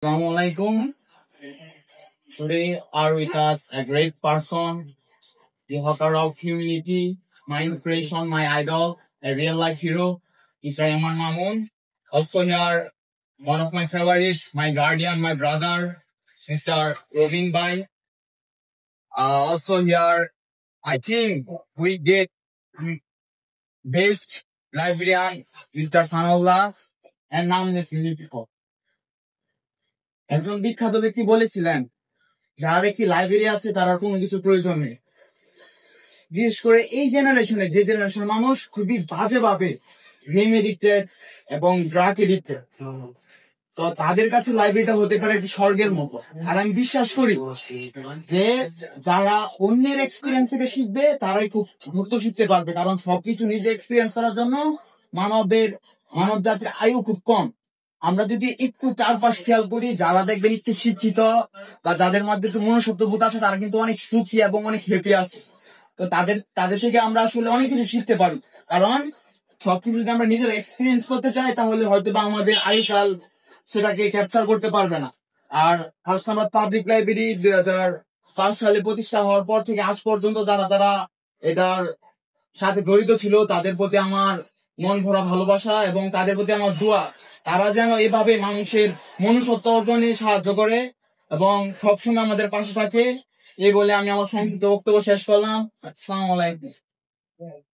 Assalamualaikum. Today are with us a great person, the hawker of humility, my inspiration, my idol, a real life hero, Mr. Yaman Mamun. Also here, one of my favorites, my guardian, my brother, Mr. Robin Bai. Also here, I think we get best librarian, Mr. Sanallah, and nameless many people. একজন বিখ্যাত ব্যক্তি বলেছিলেন যার একটি library আছে তার আর কোনো কিছু প্রয়োজন নেই। বিশেষ করে এই জেনারেশনে যে জেনারেশন মানুষ খুবই বাজে ভাবে গেম এডিক্টেড এবং ড্রাগ এডিক্টেড, তো তাদের কাছে লাইব্রেরিটা হতে পারে একটি স্বর্গের মতো। আর আমি বিশ্বাস করি যে যারা অন্যের এক্সপিরিয়েন্স থেকে শিখবে তারাই খুব দ্রুত শিখতে পারবে, কারণ সবকিছু নিজে এক্সপিরিয়েন্স করার জন্য মানব জাতির আয়ু খুব কম। আমরা যদি একটু চারপাশ খেয়াল করি, যারা দেখবেন একটু শিক্ষিত বা যাদের মধ্যে একটু মনুষ্যত্ব বোধ আছে, তারা কিন্তু অনেক সুখী এবং অনেক হ্যাপি আছে। তো তাদের থেকে আমরা আসলে অনেক কিছু শিখতে পারি, কারণ সবকিছু যদি আমরা নিজের এক্সপিরিয়েন্স করতে চাই তাহলে হয়তো বা আমাদের আয়ুকাল সেটাকে ক্যাপচার করতে পারবে না। আর হাসনাবাদ পাবলিক লাইব্রেরি 2005 সালে প্রতিষ্ঠা হওয়ার পর থেকে আজ পর্যন্ত যারা যারা এটার সাথে জড়িত ছিল তাদের প্রতি আমার মন ভরা ভালোবাসা এবং তাদের প্রতি আমার দোয়া, তারা যেন এভাবে মানুষের মনুষ্যত্ব অর্জনে সাহায্য করে এবং সবসময় আমাদের পাশে থাকে। এই বলে আমি আমার সংক্ষিপ্ত বক্তব্য শেষ করলাম। আসসালামু আলাইকুম।